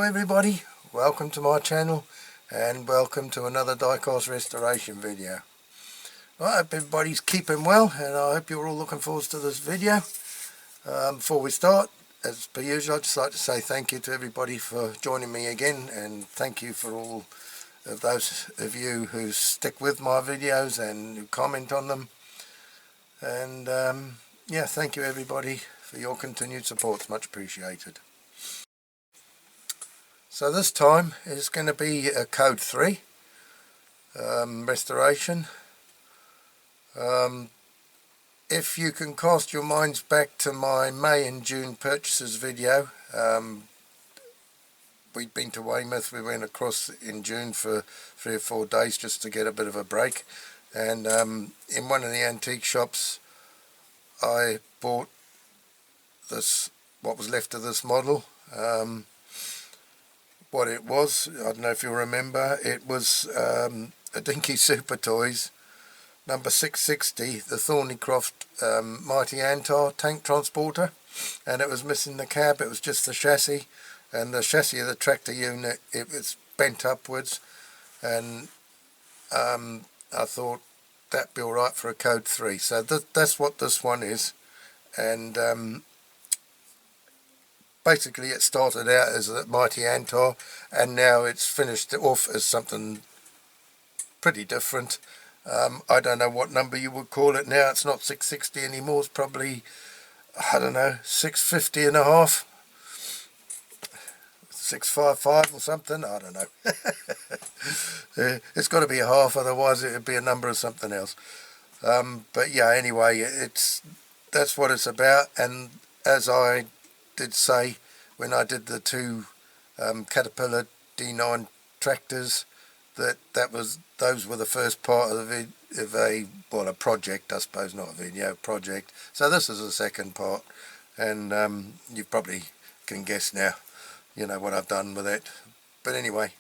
everybody, welcome to my channel and welcome to another diecast restoration video. I hope everybody's keeping well and I hope you're all looking forward to this video. Before we start, as per usual, I'd just like to say thank you to everybody for joining me again, and thank you for all of those of you who stick with my videos and who comment on them. And yeah, thank you everybody for your continued support, it's much appreciated. So this time is going to be a Code 3 restoration. If you can cast your minds back to my May and June purchases video, we'd been to Weymouth. We went across in June for 3 or 4 days just to get a bit of a break, and in one of the antique shops I bought this, what was left of this model. What it was, I don't know if you'll remember, it was a Dinky Super Toys number 660, the Thornycroft Mighty Antar tank transporter, and it was missing the cab. It was just the chassis, and the chassis of the tractor unit, it was bent upwards, and I thought that'd be alright for a Code 3. So that's what this one is. And basically it started out as a Mighty Antar, and now it's finished off as something pretty different. I don't know what number you would call it now. It's not 660 anymore. It's probably, I don't know, 650 and a half, 655 or something. I don't know. It's got to be a half, otherwise it would be a number of something else. But yeah, anyway, that's what it's about. And as I did say when I did the 2 Caterpillar D9 tractors, those were the first part of a project, I suppose, not a video, project. So this is the second part, and you probably can guess now, you know, what I've done with it. But anyway,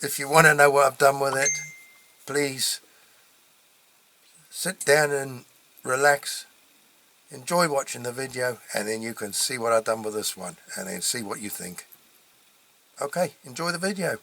if you want to know what I've done with it, please sit down and relax, enjoy watching the video, and then you can see what I've done with this one, and then see what you think. Okay, enjoy the video.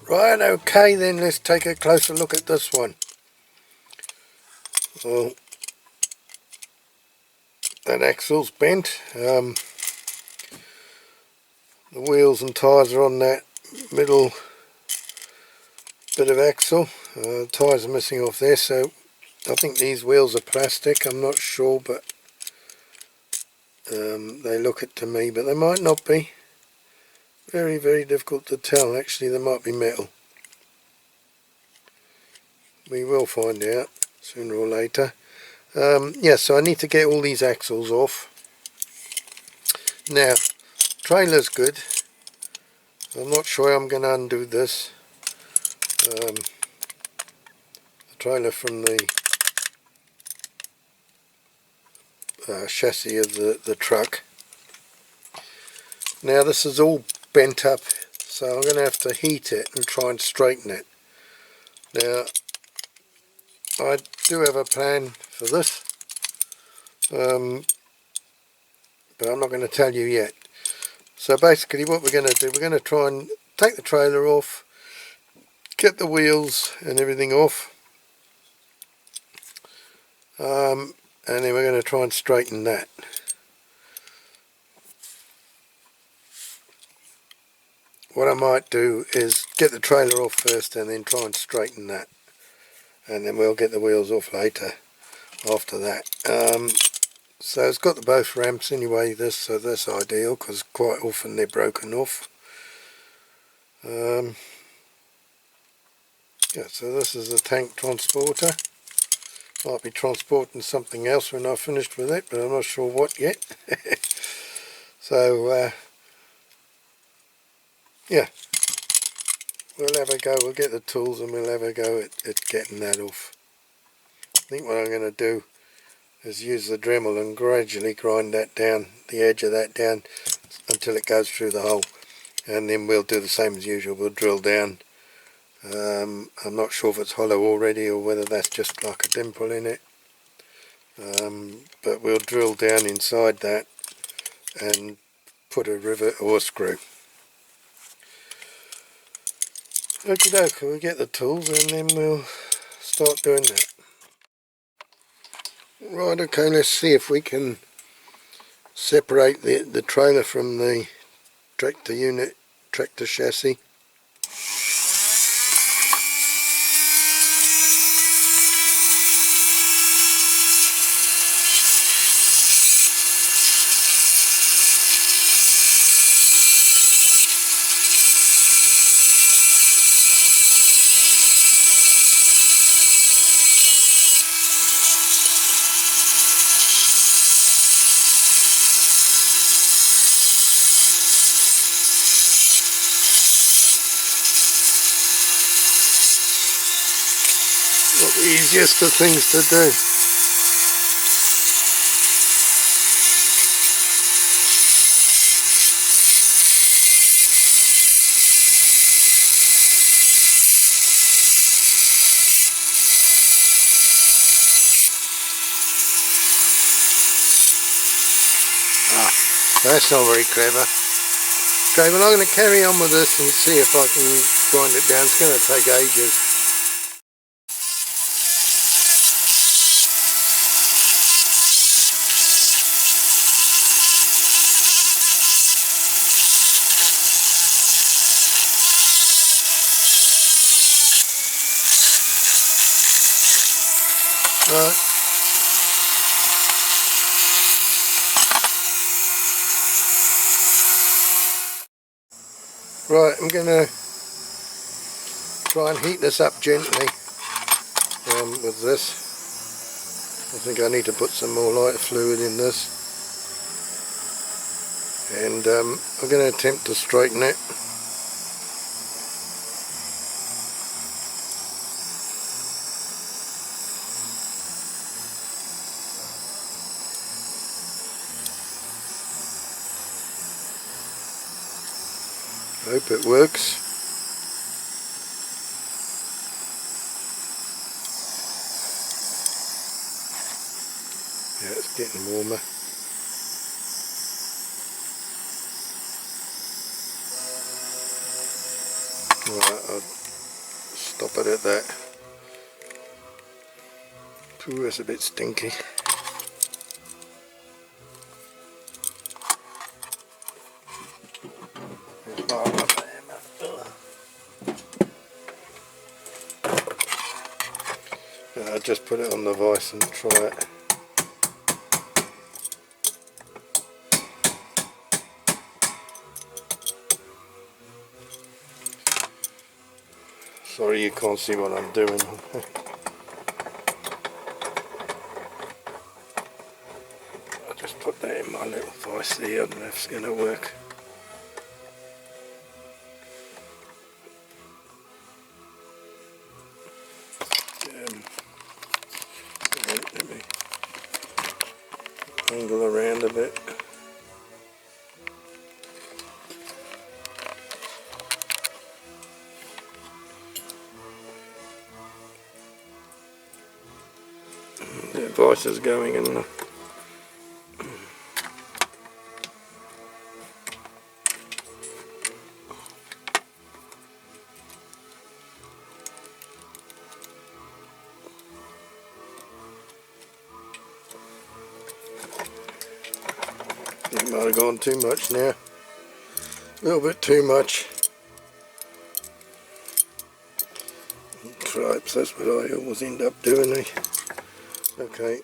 Right, okay then, let's take a closer look at this one. Well, that axle's bent. The wheels and tyres are on that middle bit of axle. Tyres are missing off there, so I think these wheels are plastic. I'm not sure, but they look it to me, but they might not be. Very, very difficult to tell. Actually, they might be metal. We will find out sooner or later. Yeah, so I need to get all these axles off. Now, trailer's good. I'm not sure I'm going to undo this. The trailer from the chassis of the truck. Now, this is all bent up, so I'm going to have to heat it and try and straighten it. Now, I do have a plan for this, but I'm not going to tell you yet. So basically what we're going to do, we're going to try and take the trailer off, get the wheels and everything off, and then we're going to try and straighten that. What I might do is get the trailer off first and then try and straighten that, and then we'll get the wheels off later after that. So it's got the both ramps anyway, so that's ideal because quite often they're broken off. Yeah, so this is a tank transporter. Might be transporting something else when I've finished with it, but I'm not sure what yet. So yeah, we'll have a go. We'll get the tools and we'll have a go at getting that off. I think what I'm going to do is use the Dremel and gradually grind that down, the edge of that down, until it goes through the hole, and then we'll do the same as usual. We'll drill down. I'm not sure if it's hollow already or whether that's just like a dimple in it, but we'll drill down inside that and put a rivet or a screw. Okie doke, we'll get the tools and then we'll start doing that. Right, okay, let's see if we can separate the trailer from the tractor unit, tractor chassis. Not the easiest of things to do. That's not very clever. Okay, well I'm going to carry on with this and see if I can grind it down. It's going to take ages. Right, I'm going to try and heat this up gently with this. I think I need to put some more lighter fluid in this, and I'm going to attempt to straighten it. Hope it works. Yeah, it's getting warmer. Right, I'll stop it at that. Ooh, it's a bit stinky. I'll just put it on the vise and try it. Sorry you can't see what I'm doing. I'll just put that in my little vise there. I don't know if it's going to work. Let me angle around a bit. The vise is going in the might have gone too much now. A little bit too much. Cripes, that's what I always end up doing. Okay.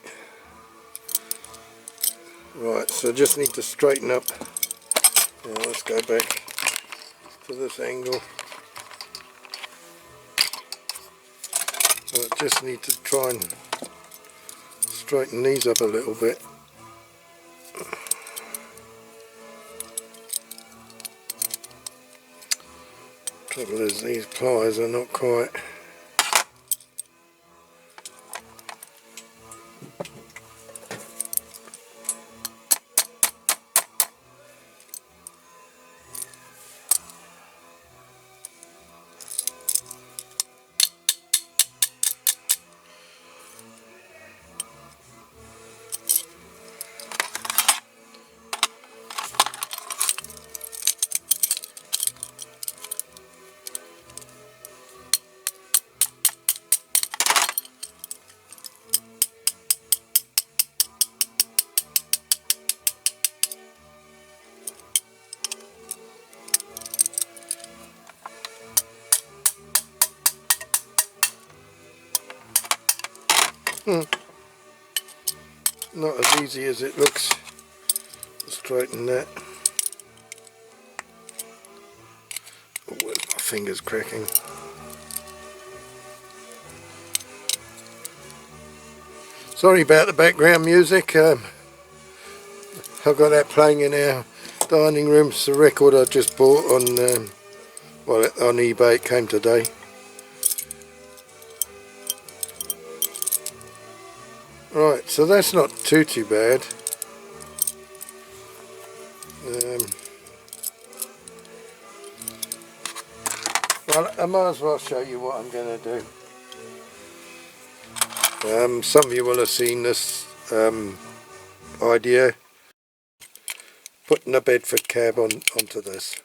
Right, so just need to straighten up. Now let's go back to this angle. I just need to try and straighten these up a little bit. Trouble is, these pliers are not quite. Not as easy as it looks to straighten that. Oh, where's my fingers cracking? Sorry about the background music. I've got that playing in our dining room. It's a record I just bought on well, on eBay. It came today. Right, so that's not too bad. Well, I might as well show you what I'm going to do. Some of you will have seen this idea, putting a Bedford cab onto this,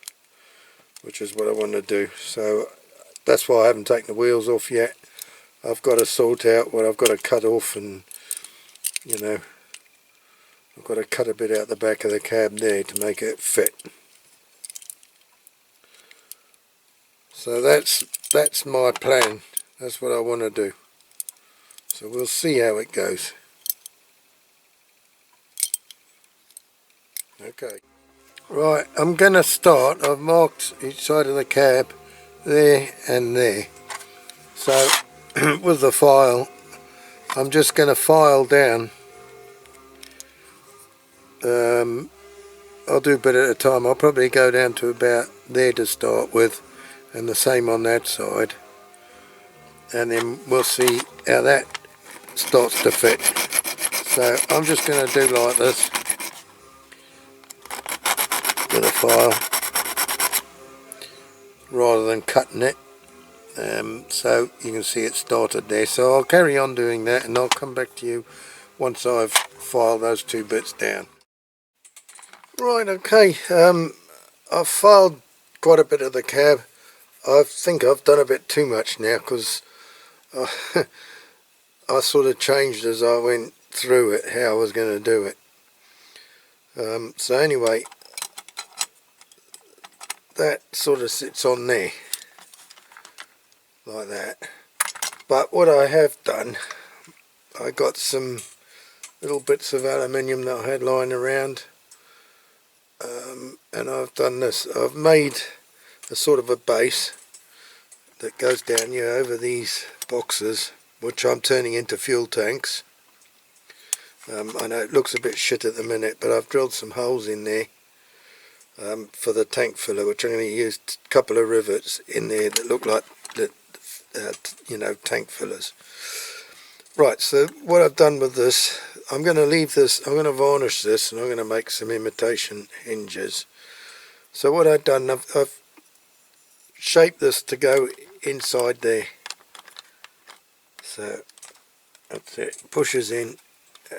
which is what I want to do. So that's why I haven't taken the wheels off yet. I've got to sort out what I've got to cut off, and you know, I've got to cut a bit out the back of the cab there to make it fit. So that's my plan. That's what I want to do. So we'll see how it goes. Okay. Right, I'm going to start. I've marked each side of the cab there and there. So with the file, I'm just going to file down. I'll do a bit at a time. I'll probably go down to about there to start with, and the same on that side, and then we'll see how that starts to fit. So I'm just going to do like this with a file rather than cutting it, so you can see it started there. So I'll carry on doing that, and I'll come back to you once I've filed those two bits down. Right, okay, I've filed quite a bit of the cab. I think I've done a bit too much now, because I sort of changed as I went through it how I was going to do it. So anyway, that sort of sits on there like that. But what I have done, I got some little bits of aluminium that I had lying around, and I've done this. I've made a sort of a base that goes down here over these boxes, which I'm turning into fuel tanks. I know it looks a bit shit at the minute, but I've drilled some holes in there for the tank filler, which I'm going to use a couple of rivets in there that look like the you know, tank fillers. Right, so what I've done with this, I'm going to leave this, I'm going to varnish this, and I'm going to make some imitation hinges. So what I've done, I've shaped this to go inside there. So that's it, pushes in,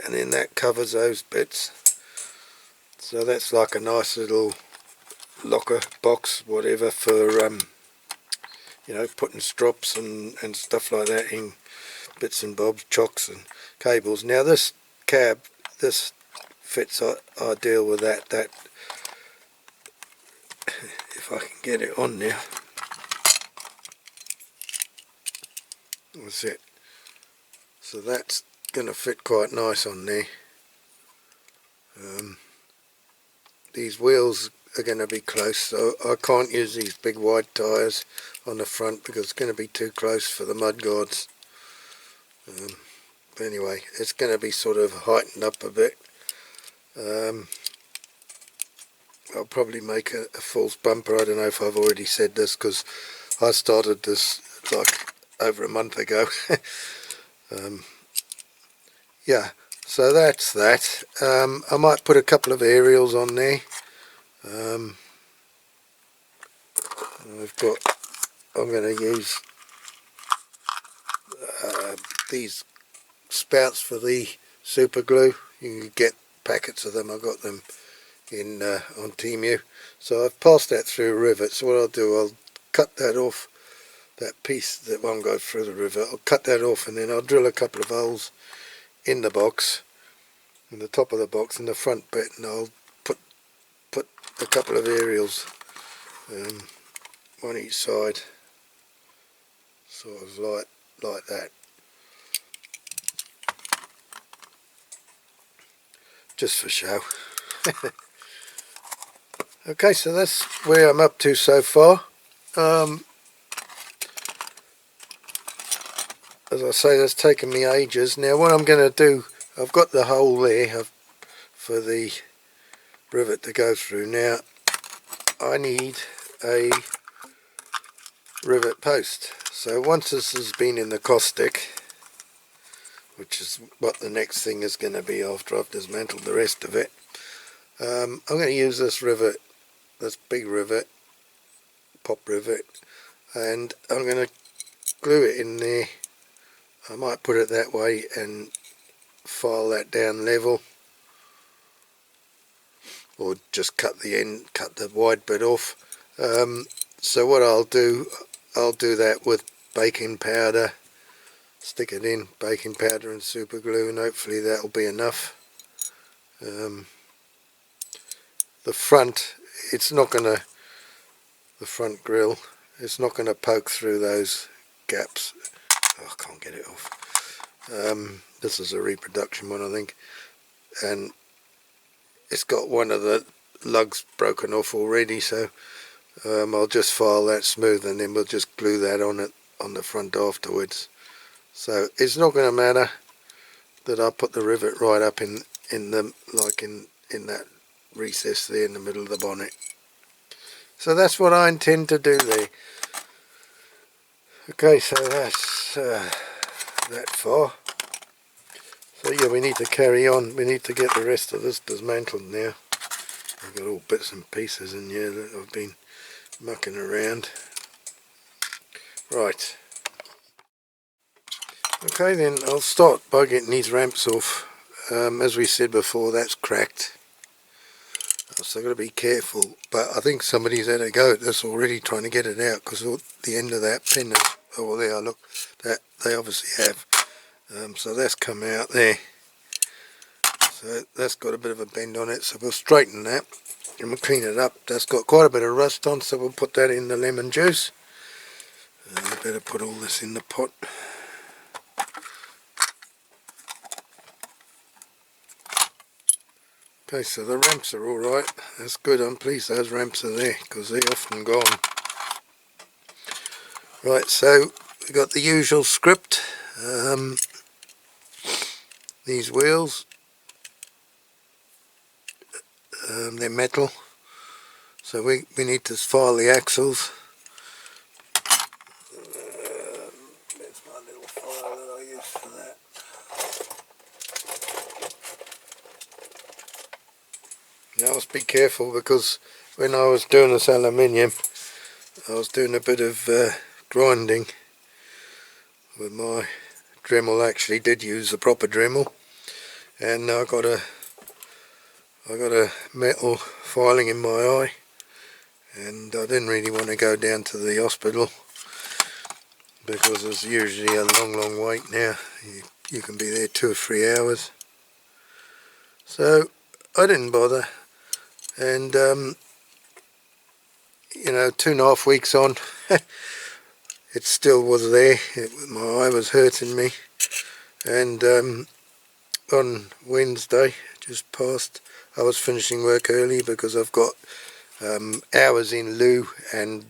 and then that covers those bits. So that's like a nice little locker box, whatever, for you know, putting strops and stuff like that in, bits and bobs, chocks and cables. Now this cab, this fits ideal with that. If I can get it on now. That's it. So that's going to fit quite nice on there. These wheels are going to be close, so I can't use these big wide tyres on the front because it's going to be too close for the mud guards. But anyway, it's going to be sort of heightened up a bit. I'll probably make a false bumper. I don't know if I've already said this because I started this like over a month ago. Yeah, so that's that. I might put a couple of aerials on there. I'm going to use these spouts for the super glue. You can get packets of them. I got them in on Temu. So I've passed that through a rivet. So what I'll do, I'll cut that off, that piece that won't go through the rivet. I'll cut that off and then I'll drill a couple of holes in the box, in the top of the box, in the front bit, and I'll put a couple of aerials on each side, sort of like that, just for show. Okay, so that's where I'm up to so far. As I say, that's taken me ages. Now what I'm going to do, I've got the hole there for the rivet to go through. Now I need a rivet post. So once this has been in the caustic, which is what the next thing is going to be after I've dismantled the rest of it, I'm going to use this rivet, this big rivet, pop rivet, and I'm going to glue it in there. I might put it that way and file that down level, or just cut the end, cut the wide bit off. So what I'll do that with baking powder, stick it in, baking powder and super glue, and hopefully that'll be enough. The front, the front grill, it's not going to poke through those gaps. Oh, I can't get it off. This is a reproduction one, I think, and it's got one of the lugs broken off already, so I'll just file that smooth and then we'll just glue that on the front afterwards. So it's not going to matter that I put the rivet right up in that recess there in the middle of the bonnet. So that's what I intend to do there. Okay, so that's that far. So yeah, we need to carry on. We need to get the rest of this dismantled now. I've got all bits and pieces in here that I've been mucking around. Right. Okay then, I'll start by getting these ramps off. As we said before, that's cracked. So I've got to be careful, but I think somebody's had a go at this already trying to get it out, because the end of that pin is, oh there, look, that they obviously have. So that's come out there. So that's got a bit of a bend on it, so we'll straighten that and we'll clean it up. That's got quite a bit of rust on, so we'll put that in the lemon juice. I better put all this in the pot. Okay, so the ramps are alright, that's good. I'm pleased those ramps are there because they're often gone. Right, so we've got the usual script. These wheels, they're metal, so we need to file the axles. There's my little file that I use for that. Now I must be careful because when I was doing this aluminium, I was doing a bit of grinding with my Dremel. Actually did use a proper Dremel, and I got a metal filing in my eye, and I didn't really want to go down to the hospital because it's usually a long wait now. You can be there 2 or 3 hours. So I didn't bother, and you know, 2.5 weeks on, it still was there. My eye was hurting me, and on Wednesday, just past, I was finishing work early because I've got hours in lieu and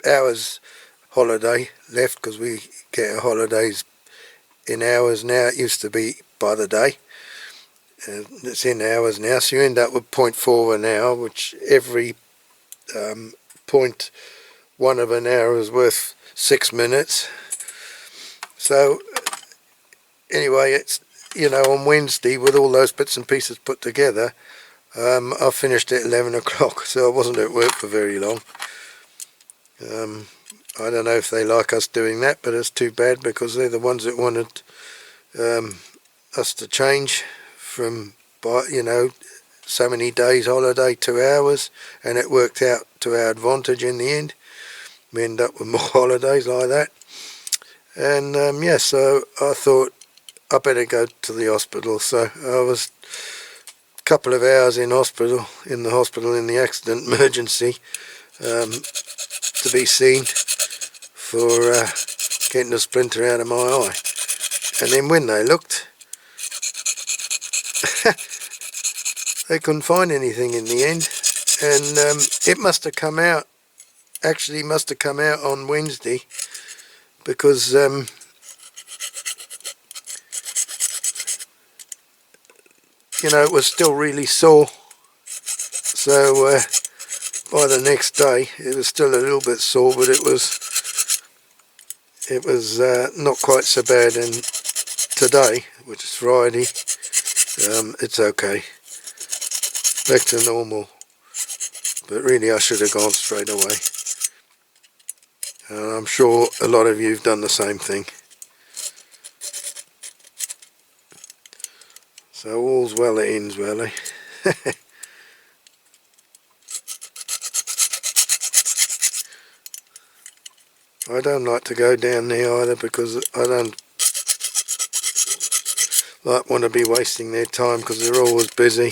hours holiday left, because we get our holidays in hours now. It used to be by the day, and it's in hours now, so you end up with 0.4 an hour, which every 0.1 of an hour is worth 6 minutes. So anyway, it's, you know, on Wednesday, with all those bits and pieces put together, I finished at 11 o'clock, so I wasn't at work for very long. I don't know if they like us doing that, but it's too bad, because they're the ones that wanted us to change from, you know, so many days holiday to hours, and it worked out to our advantage in the end. We end up with more holidays like that. And yeah, so I thought I better go to the hospital. So I was a couple of hours in the hospital in the accident emergency, to be seen for getting a splinter out of my eye. And then when they looked, they couldn't find anything in the end, and it must have come out, actually must have come out on Wednesday, because you know, it was still really sore. So by the next day it was still a little bit sore, but it was not quite so bad. And today, which is Friday, it's okay, back to normal. But really I should have gone straight away. I'm sure a lot of you have done the same thing. So all's well that ends well, eh? I don't like to go down there either, because I don't want to be wasting their time, because they're always busy.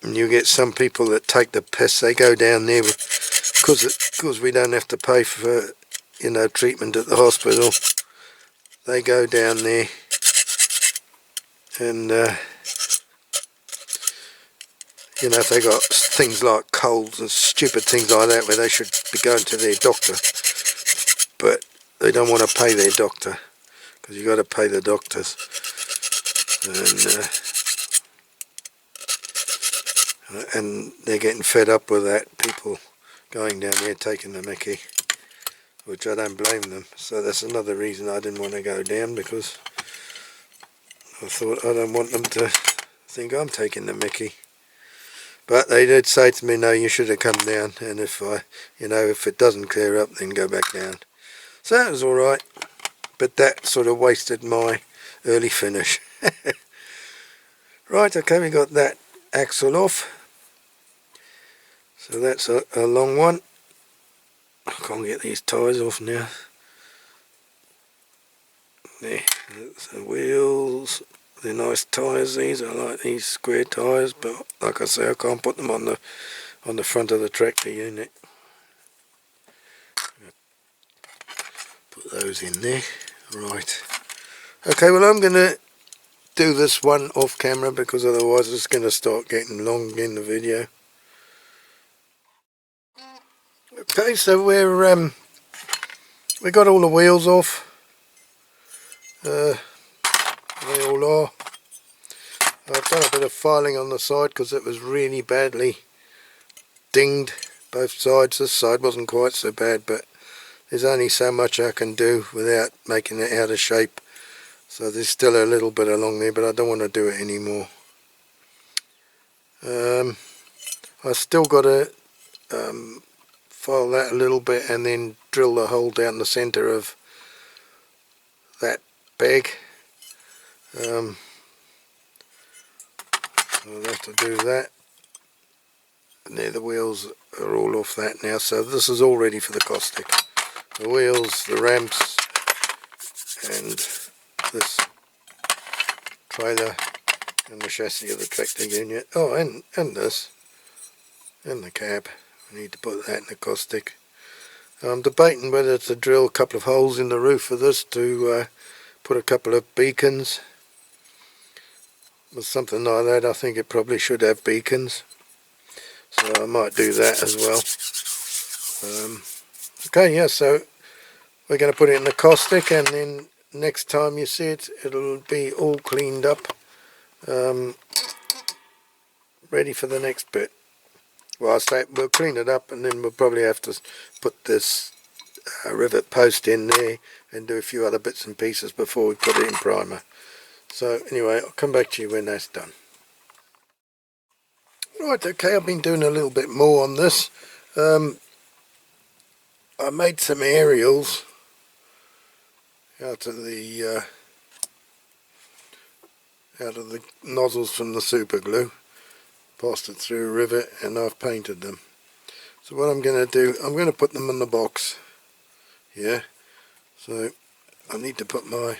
And you get some people that take the piss. They go down there because we don't have to pay for, you know, treatment at the hospital. They go down there and you know, if they got things like colds and stupid things like that, where they should be going to their doctor, but they don't want to pay their doctor, because you got to pay the doctors. And they're getting fed up with that, people going down there taking the mickey, which I don't blame them. So that's another reason I didn't want to go down, because I thought I don't want them to think I'm taking the mickey. But they did say to me, no, you should have come down, and if if it doesn't clear up, then go back down. So that was alright, but that sort of wasted my early finish. Right, okay, we got that axle off. So that's a long one. I can't get these tyres off now. There, the wheels. They're nice tyres, these. I like these square tyres, but like I say, I can't put them on the front of the tractor unit. Put those in there. Right. Okay, well, I'm going to do this one off camera, because otherwise it's going to start getting long in the video. Okay, so we got all the wheels off. They all are. I've done a bit of filing on the side because it was really badly dinged, both sides. This side wasn't quite so bad, but there's only so much I can do without making it out of shape. So there's still a little bit along there, but I don't want to do it anymore. I still got to file that a little bit and then drill the hole down the centre of that bag. I'll have to do that. And there, the wheels are all off that now, so this is all ready for the caustic. The wheels, the ramps, and this trailer and the chassis of the tractor unit. Oh, and this, and the cab. I need to put that in the caustic. I'm debating whether to drill a couple of holes in the roof of this to put a couple of beacons. With something like that, I think it probably should have beacons. So I might do that as well. Okay, yeah, so we're going to put it in the caustic, and then next time you see it, it'll be all cleaned up, ready for the next bit. Well, I say we'll clean it up, and then we'll probably have to put this rivet post in there and do a few other bits and pieces before we put it in primer. So anyway, I'll come back to you when that's done. Right, okay, I've been doing a little bit more on this. I made some aerials out of the nozzles from the super glue, passed it through a rivet, and I've painted them. So what I'm going to do, I'm going to put them in the box here. So I need to put my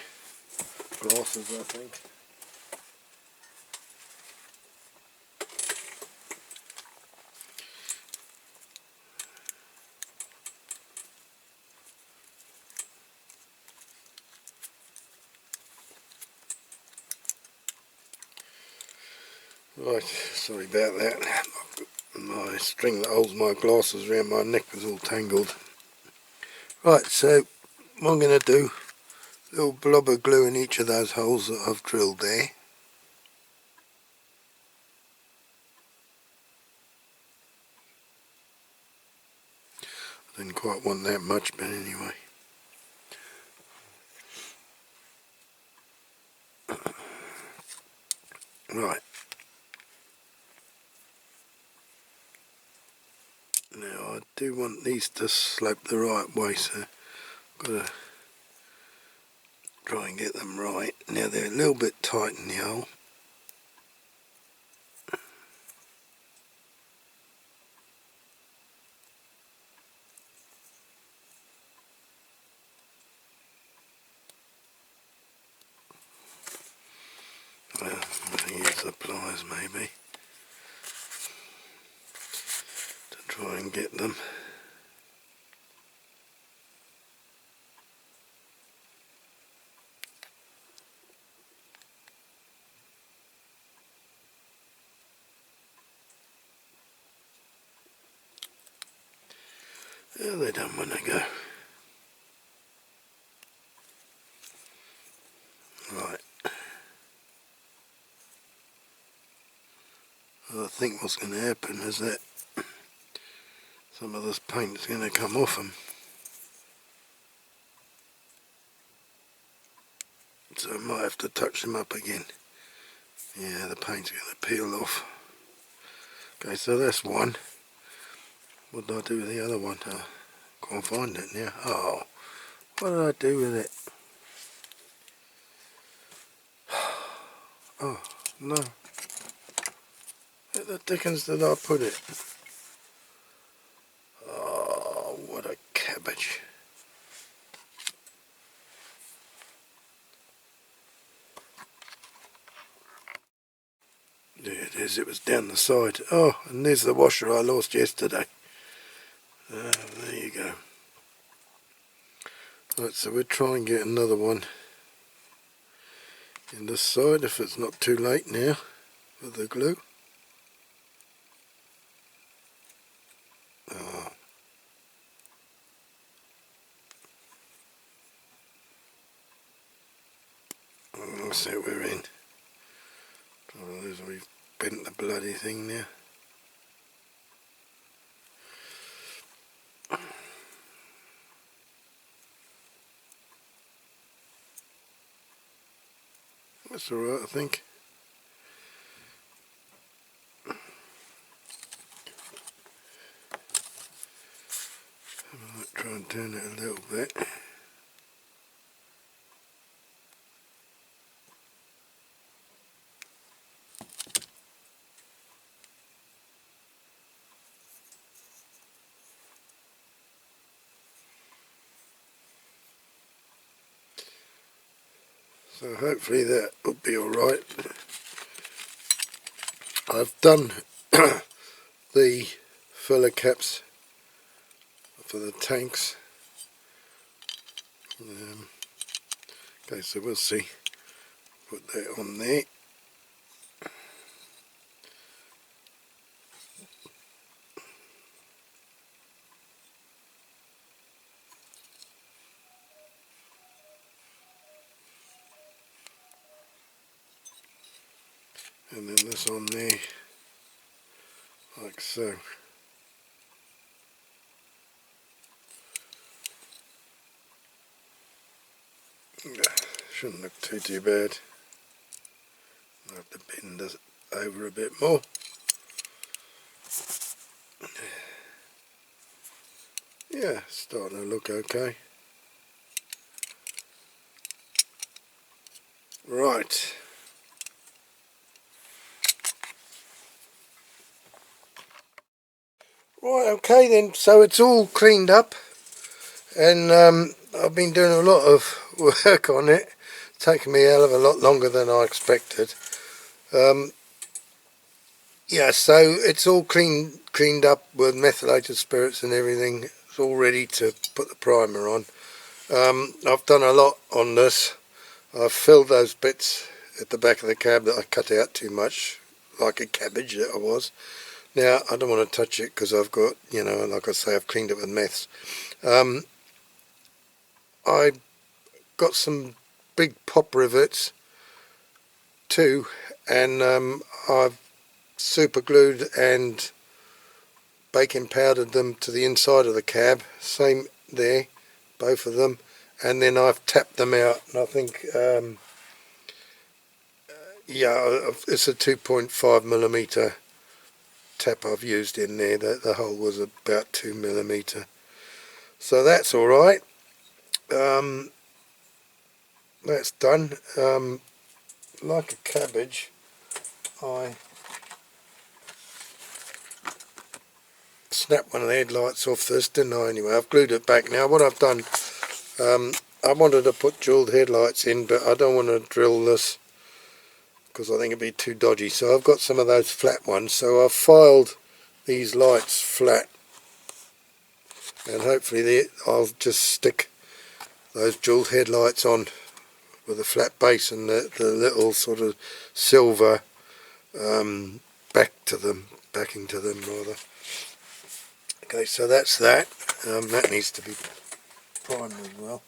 glasses, I think. Right, sorry about that. My string that holds my glasses around my neck was all tangled. Right, so what I'm going to do, a little blob of glue in each of those holes that I've drilled there. I didn't quite want that much, but anyway. Right. Now I do want these to slope the right way, so I've got to try and get them right. Now they're a little bit tight in the hole. Well, I'm going to use the pliers maybe to try and get them. Oh, they don't want to go. Right. Well, I think what's going to happen is that some of this paint is going to come off them. So I might have to touch them up again. Yeah, the paint's going to peel off. Okay, so that's one. What did I do with the other one? Can't find it now. Oh, what did I do with it? Oh, no. Where the dickens did I put it? Oh, what a cabbage. There it is, it was down the side. Oh, and there's the washer I lost yesterday. There you go. Right, so we'll try and get another one in this side if it's not too late now with the glue. Oh. Looks like we're in. Trouble is we've bent the bloody thing now. That's alright, I think. I might try and turn it a little bit. So hopefully that will be alright. I've done the filler caps for the tanks. Okay, so we'll see. Put that on there. And then this on there, like so. Shouldn't look too bad. I'll have to bend this over a bit more. Yeah, starting to look okay. Right. Right, okay then, so it's all cleaned up, and I've been doing a lot of work on it. It's taken me a hell of a lot longer than I expected. Yeah, so it's all cleaned up with methylated spirits and everything. It's all ready to put the primer on. I've done a lot on this. I've filled those bits at the back of the cab that I cut out too much, like a cabbage that I was. Now, I don't want to touch it because I've got, you know, like I say, I've cleaned it with meths. I got some big pop rivets too, and I've super glued and baking powdered them to the inside of the cab. Same there, both of them. And then I've tapped them out, and I think, yeah, it's a 2.5mm tap I've used in there. The hole was about 2mm, so that's all right. That's done. Like a cabbage, I snapped one of the headlights off this, didn't I? Anyway, I've glued it back now. What I've done, I wanted to put jeweled headlights in, but I don't want to drill this because I think it'd be too dodgy. So I've got some of those flat ones, so I've filed these lights flat, and hopefully I'll just stick those jeweled headlights on with a flat base and the little sort of silver backing to them rather. Okay, so that's that. That needs to be primed as well.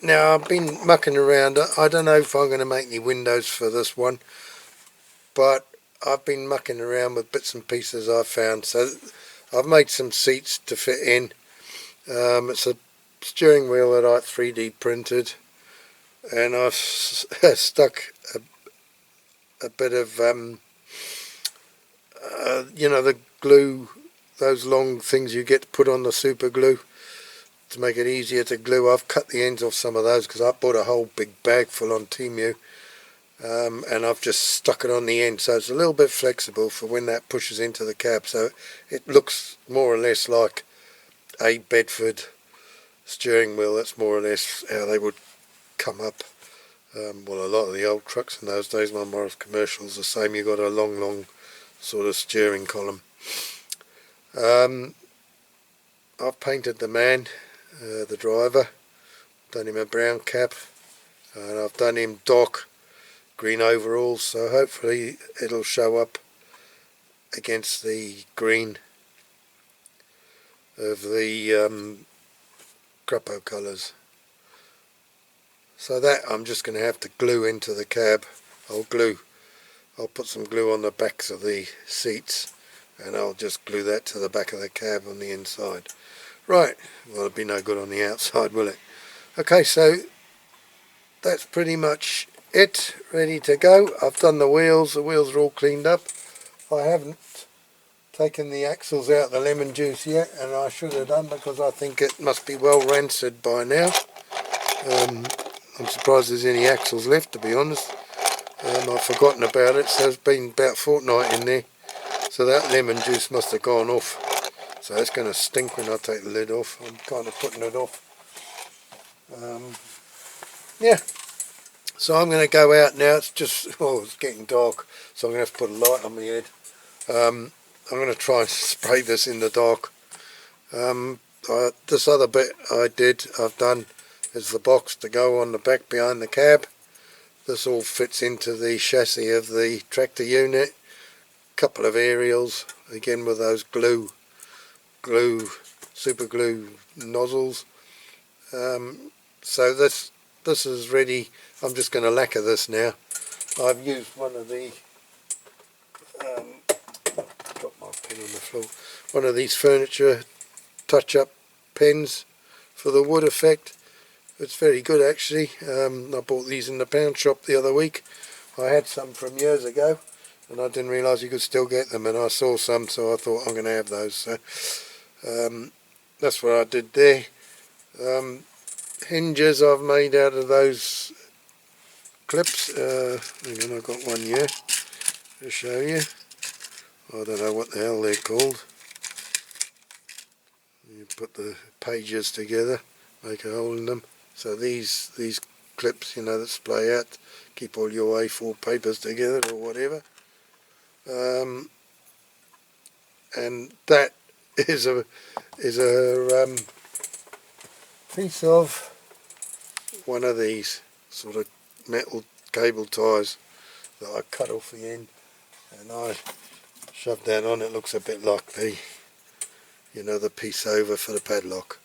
Now I've been mucking around. I don't know if I'm going to make any windows for this one, but I've been mucking around with bits and pieces I've found. So I've made some seats to fit in. It's a steering wheel that I 3D printed, and I've stuck a bit of you know, the glue, those long things you get to put on the super glue to make it easier to glue. I've cut the ends off some of those because I bought a whole big bag full on Temu, and I've just stuck it on the end, so it's a little bit flexible for when that pushes into the cab, so it looks more or less like a Bedford steering wheel. That's more or less how they would come up. Well, a lot of the old trucks in those days, my Morris commercials, the same. You got a long sort of steering column. I've painted the man, the driver, done him a brown cap, and I've done him Doc green overalls, so hopefully it'll show up against the green of the CRAPAUD colours. So that I'm just going to have to glue into the cab. I'll put some glue on the backs of the seats, and I'll just glue that to the back of the cab on the inside. Right, well, it'll be no good on the outside, will it? Okay, so that's pretty much it, ready to go. I've done the wheels are all cleaned up. I haven't taken the axles out of the lemon juice yet, and I should have done because I think it must be well rancid by now. I'm surprised there's any axles left, to be honest. I've forgotten about it, so it's been about a fortnight in there, so that lemon juice must have gone off. So it's going to stink when I take the lid off. I'm kind of putting it off. yeah, so I'm going to go out now. It's just, oh, it's getting dark, so I'm going to have to put a light on my head. I'm going to try and spray this in the dark. This other bit I've done is the box to go on the back behind the cab. This all fits into the chassis of the tractor unit. Couple of aerials, again with those super glue nozzles. So this is ready. I'm just going to lacquer this now. I've used one of the dropped my pen on the floor. One of these furniture touch-up pens for the wood effect. It's very good actually. I bought these in the pound shop the other week. I had some from years ago and I didn't realise you could still get them, and I saw some, so I thought I'm going to have those. So that's what I did there. Hinges I've made out of those clips. Hang on, I've got one here to show you. I don't know what the hell they're called. You put the pages together, make a hole in them. So these clips, you know, that splay out, keep all your A4 papers together or whatever. And that is a piece of one of these sort of metal cable ties that I cut off the end, and I shoved that on. It looks a bit like the, you know, the piece over for the padlock.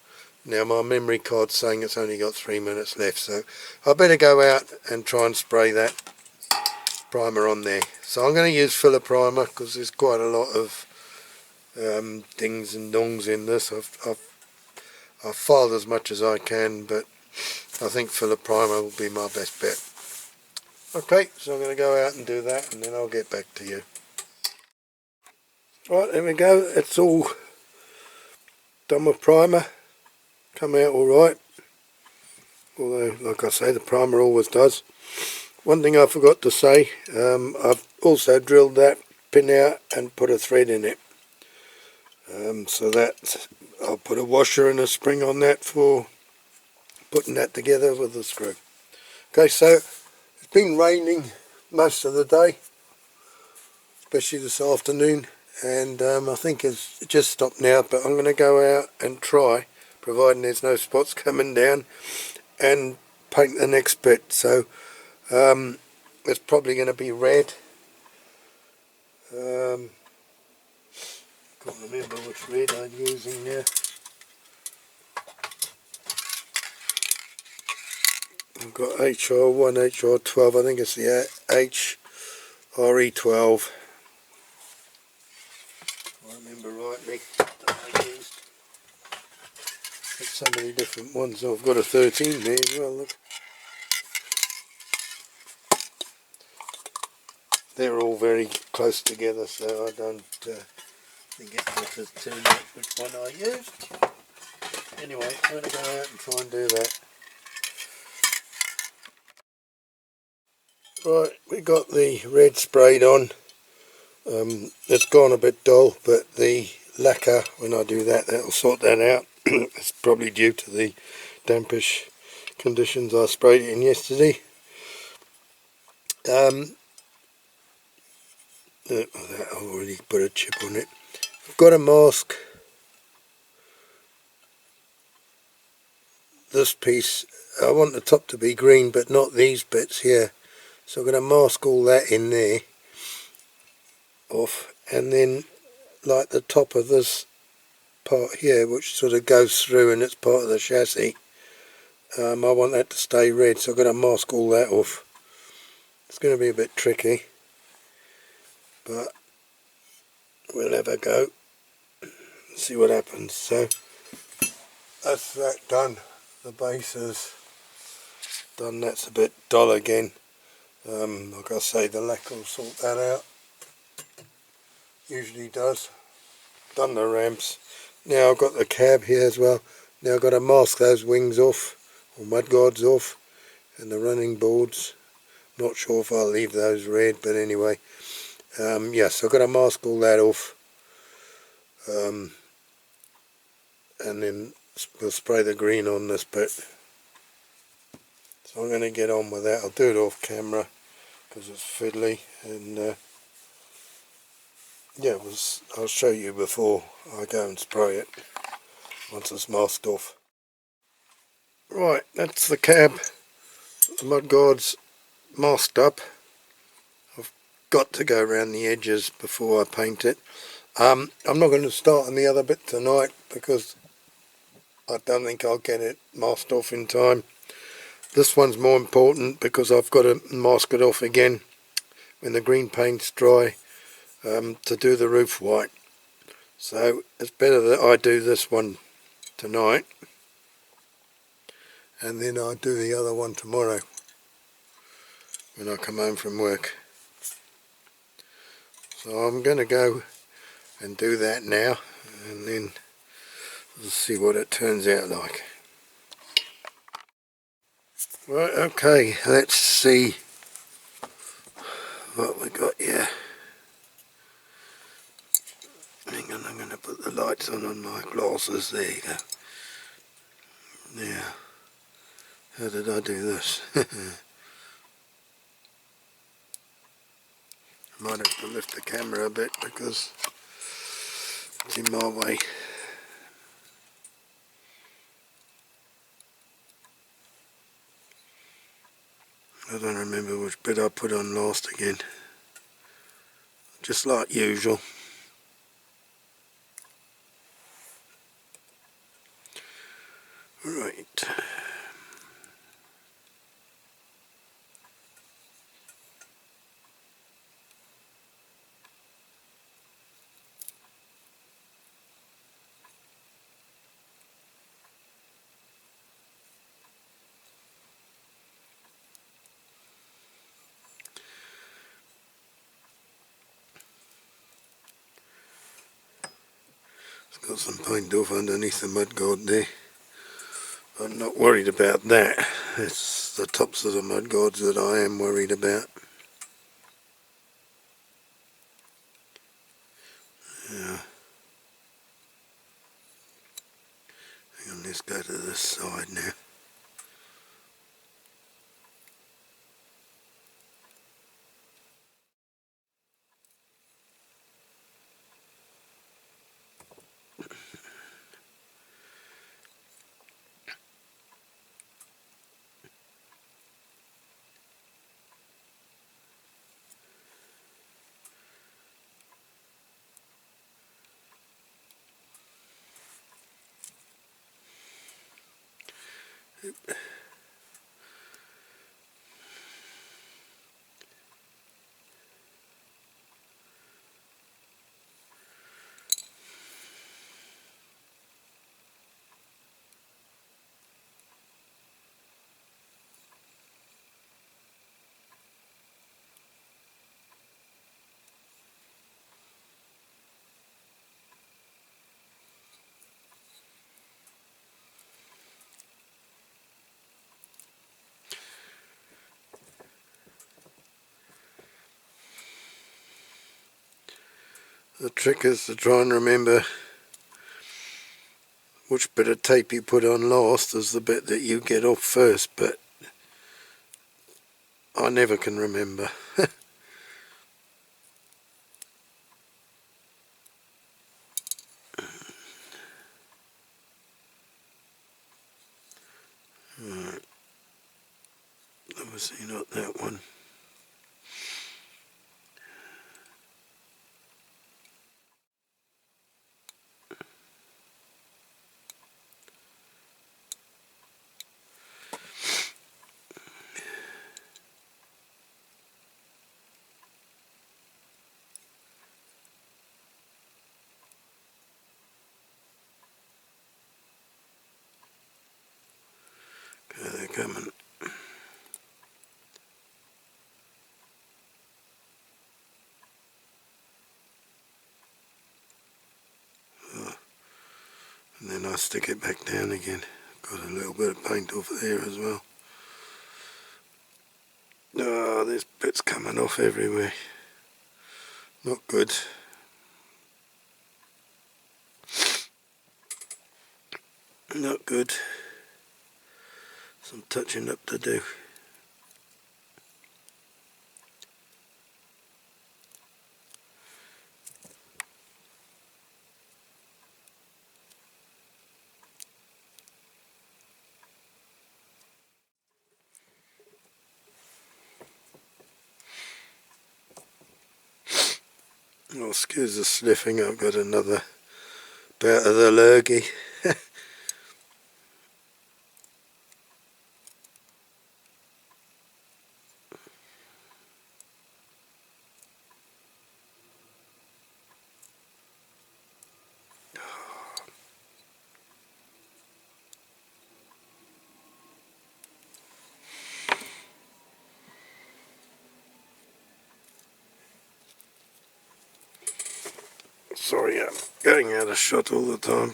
Now my memory card's saying it's only got 3 minutes left, so I better go out and try and spray that primer on there. So I'm going to use filler primer because there's quite a lot of dings and dongs in this. I've filed as much as I can, but I think filler primer will be my best bet. Okay, so I'm going to go out and do that, and then I'll get back to you. Right, there we go. It's all done with primer. Come out alright. Although, like I say, the primer always does. One thing I forgot to say, I've also drilled that pin out and put a thread in it. So that I'll put a washer and a spring on that for putting that together with the screw. Okay, so it's been raining most of the day, especially this afternoon, and I think it's just stopped now, but I'm going to go out and try, providing there's no spots coming down, and paint the next bit. So it's probably going to be red. Can't remember which red I'm using now. I've got HR1, HR12, I think it's the HRE12. I remember rightly that I used. Got so many different ones. I've got a 13 there as well, look. They're all very close together, so I don't think it matters too much which one I used. Anyway, I'm going to go out and try and do that. Right, we got the red sprayed on. It's gone a bit dull, but the lacquer, when I do that, that'll sort that out. It's probably due to the dampish conditions I sprayed it in yesterday. That I already put a chip on it. I've got to mask this piece. I want the top to be green, but not these bits here. So I'm going to mask all that in there off, and then like the top of this part here, which sort of goes through and it's part of the chassis, I want that to stay red, so I'm going to mask all that off. It's going to be a bit tricky, but we'll have a go and see what happens. So that's that done. The base is done. That's a bit dull again. Like I say, the lacquer will sort that out. Usually does. Done the ramps. Now I've got the cab here as well. Now I've got to mask those wings off, or mudguards off, and the running boards. Not sure if I'll leave those red, but anyway. So I've got to mask all that off. And then we'll spray the green on this bit. So I'm going to get on with that. I'll do it off camera because it's fiddly, and yeah, I'll show you before I go and spray it once it's masked off. Right, that's the cab. The mudguard's masked up. I've got to go around the edges before I paint it. I'm not going to start on the other bit tonight because I don't think I'll get it masked off in time. This one's more important because I've got to mask it off again when the green paint's dry to do the roof white. So it's better that I do this one tonight and then I'll do the other one tomorrow when I come home from work. So I'm going to go and do that now, and then we'll see what it turns out like. Right, okay, let's see what we got here. Hang on, I'm going to put the lights on my glasses. There you go. Now, how did I do this? I might have to lift the camera a bit because it's in my way. I don't remember which bit I put on last again. Just like usual. Right. It's got some paint off underneath the mudguard there. I'm not worried about that. It's the tops of the mudguards that I am worried about. Yeah. Hang on, let's go to this side now. The trick is to try and remember which bit of tape you put on last is the bit that you get off first, but I never can remember. Right. Obviously not that one. Okay, they're coming. And then I stick it back down again. Got a little bit of paint off there as well. Oh, there's bits coming off everywhere. Not good. Not good. Some touching up to do. Oh, excuse the sniffing, I've got another bout of the lurgy. Sorry, I'm going out of shot all the time.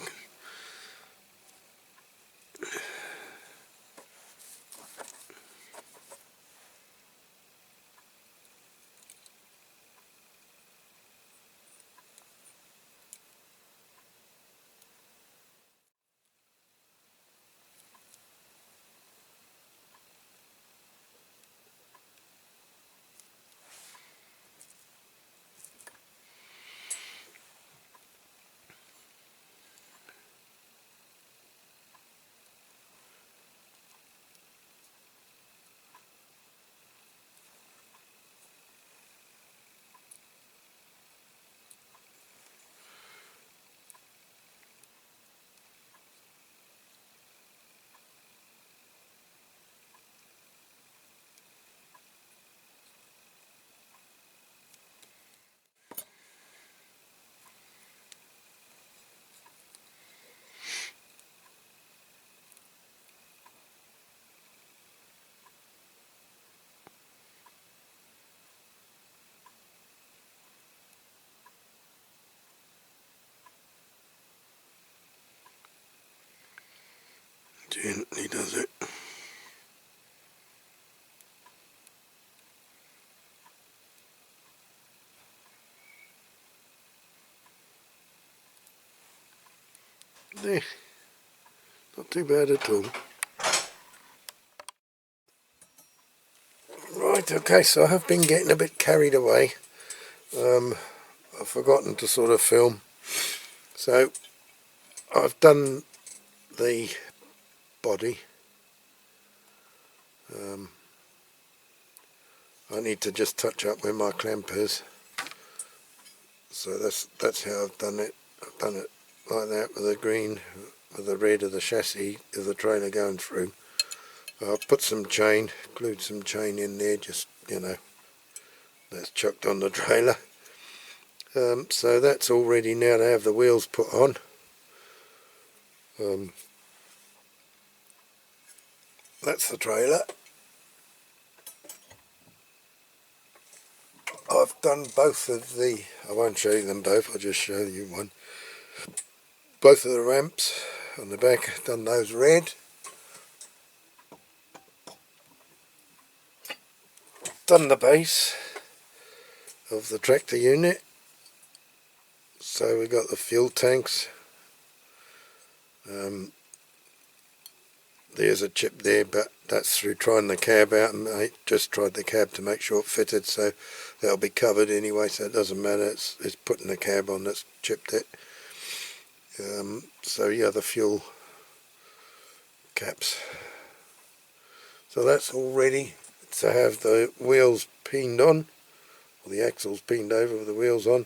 Gently does it. There, not too bad at all. Right, okay, so I have been getting a bit carried away. I've forgotten to sort of film. So I've done the body. I need to just touch up where my clampers. So that's how I've done it. I've done it like that with the green, with the red of the chassis of the trailer going through. I'll put some chain, glued some chain in there, just, you know, that's chucked on the trailer. So that's all ready now to have the wheels put on. That's the trailer. I've done both of the, I won't show you them both, I'll just show you one. Both of the ramps on the back, done those red. Done the base of the tractor unit. So we got the fuel tanks. There's a chip there, but that's through trying the cab out, and I just tried the cab to make sure it fitted, so that'll be covered anyway, so it doesn't matter. It's putting the cab on that's chipped it. So yeah, the fuel caps. So that's all ready to have the wheels peened on, or the axles peened over with the wheels on.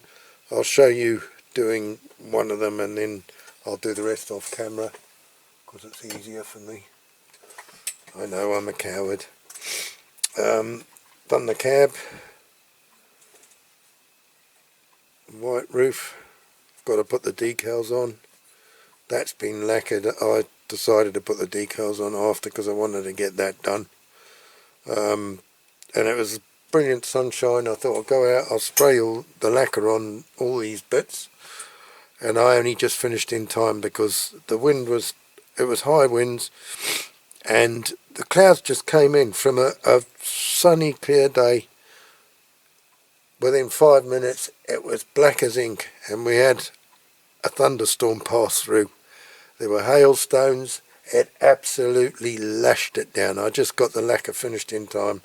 I'll show you doing one of them, and then I'll do the rest off camera because it's easier for me. I know I'm a coward. Done the cab, white roof, got to put the decals on. That's been lacquered. I decided to put the decals on after because I wanted to get that done. And it was brilliant sunshine. I thought I'll go out, I'll spray all the lacquer on all these bits, and I only just finished in time because the wind was, it was high winds, and the clouds just came in from a sunny clear day. Within 5 minutes it was black as ink, and we had a thunderstorm pass through. There were hailstones it absolutely lashed it down. I just got the lacquer finished in time.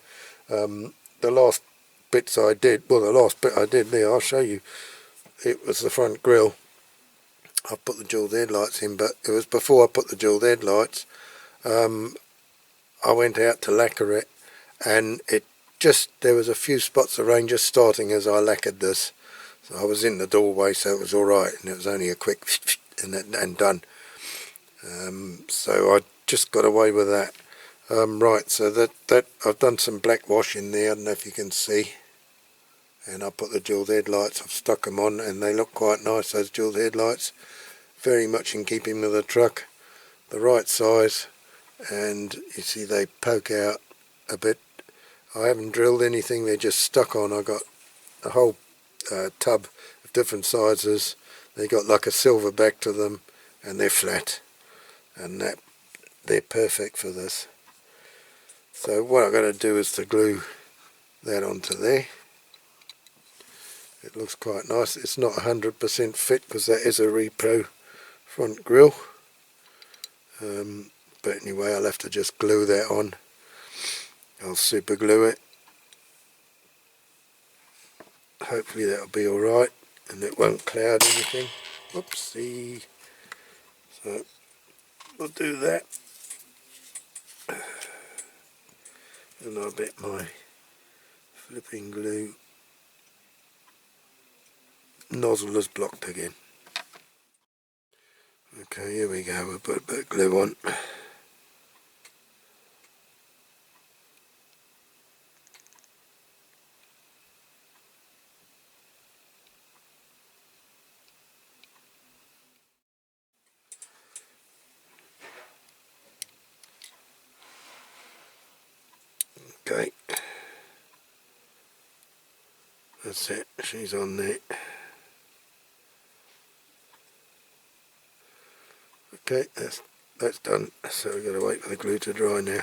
The last bits I did, well, the last bit I did there, I'll show you. It was the front grille. I put the jewelled headlights in, but it was before I put the jewelled headlights. I went out to lacquer it, and there was a few spots of rain just starting as I lacquered this. So I was in the doorway, so it was alright, and it was only a quick and done. So I just got away with that. Right, so that I've done some black wash in there, I don't know if you can see. And I put the jewelled headlights, I've stuck them on, and they look quite nice, those jewelled headlights. Very much in keeping with the truck, the right size, and you see they poke out a bit. I haven't drilled anything, they're just stuck on. I got a whole tub of different sizes. They got like a silver back to them, and they're flat, and they're perfect for this. So what I've got to do is to glue that onto there. It looks quite nice. It's not 100% fit because that is a repro front grille. But anyway, I'll have to just glue that on. I'll super glue it. Hopefully that'll be alright and it won't cloud anything. Whoopsie. So we'll do that. And I bet my flipping glue nozzle is blocked again. Okay, here we go, we'll put a bit of glue on. Okay, that's it, she's on there. Okay, that's done, so we've got to wait for the glue to dry now.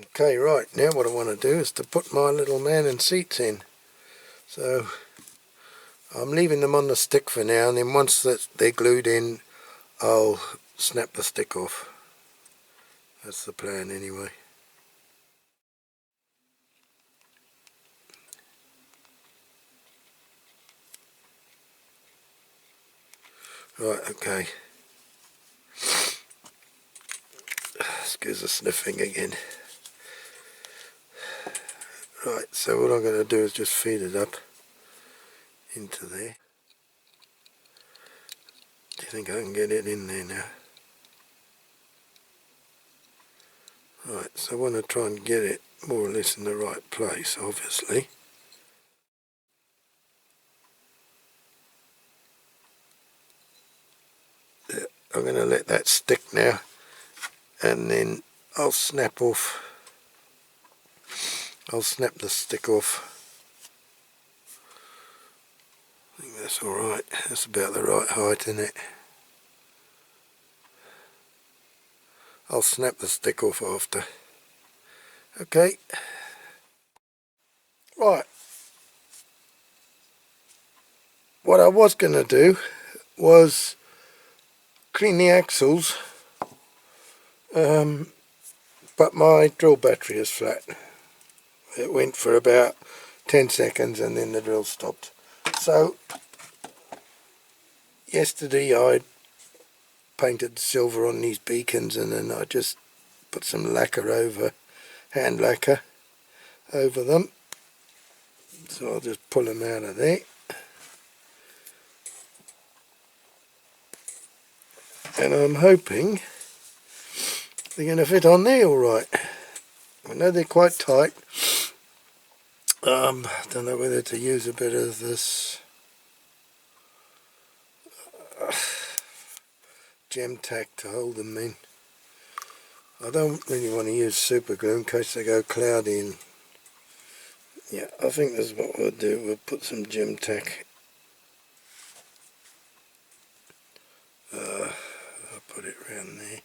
Okay, right, now what I want to do is to put my little man and seats in. So I'm leaving them on the stick for now, and then once they're glued in, I'll snap the stick off. That's the plan anyway. Right, okay. Excuse the sniffing again. Right, so what I'm going to do is just feed it up into there. Do you think I can get it in there now? Right, so I want to try and get it more or less in the right place, obviously. Yeah, I'm going to let that stick now, and then I'll snap the stick off. I think that's alright, that's about the right height, isn't it? I'll snap the stick off after. Okay. Right. What I was going to do was clean the axles, but my drill battery is flat. It went for about 10 seconds and then the drill stopped. So yesterday I painted silver on these beacons, and then I just put some lacquer over, hand lacquer over them. So I'll just pull them out of there. And I'm hoping they're going to fit on there alright. I know they're quite tight. Don't know whether to use a bit of this gem tack to hold them in. I don't really want to use super glue in case they go cloudy. And yeah, I think this is what we'll do. We'll put some gem tack. I'll put it around there.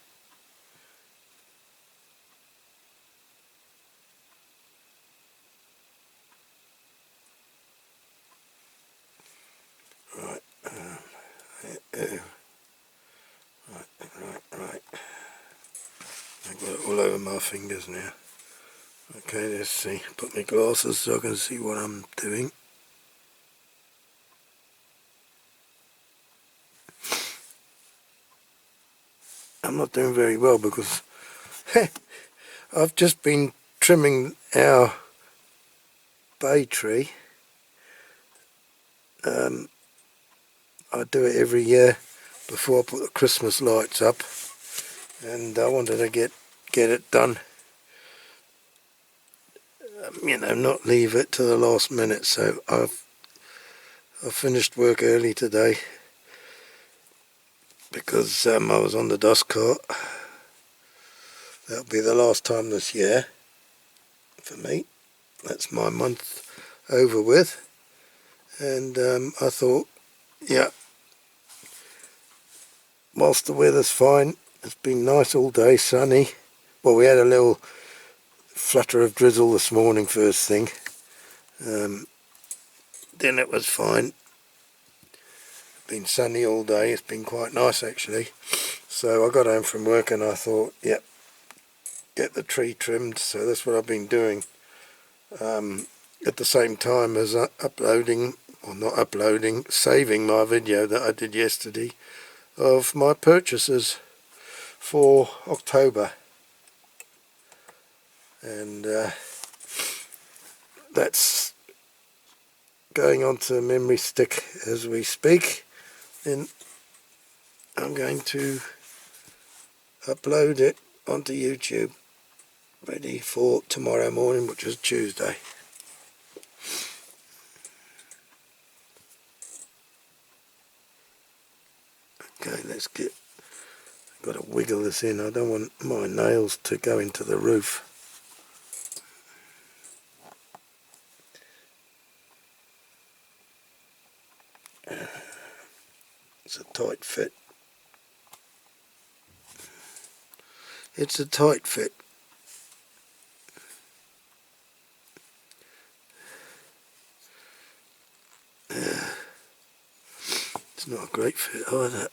Right. of my fingers now. Okay, let's see. Put my glasses so I can see what I'm doing. I'm not doing very well because I've just been trimming our bay tree. I do it every year before I put the Christmas lights up, and I wanted to get it done, you know, not leave it to the last minute. So I finished work early today because I was on the dust cart. That'll be the last time this year for me. That's my month over with, and I thought, yeah, whilst the weather's fine, it's been nice all day, sunny. Well, we had a little flutter of drizzle this morning first thing, then it was fine. Been sunny all day, it's been quite nice actually. So I got home from work and I thought, yep, get the tree trimmed. So that's what I've been doing, at the same time as uploading, or not uploading, saving my video that I did yesterday of my purchases for October. And that's going onto memory stick as we speak. Then I'm going to upload it onto YouTube, ready for tomorrow morning, which is Tuesday. Okay, let's get, got to wiggle this in. I don't want my nails to go into the roof. It's a tight fit. It's a tight fit. It's not a great fit either.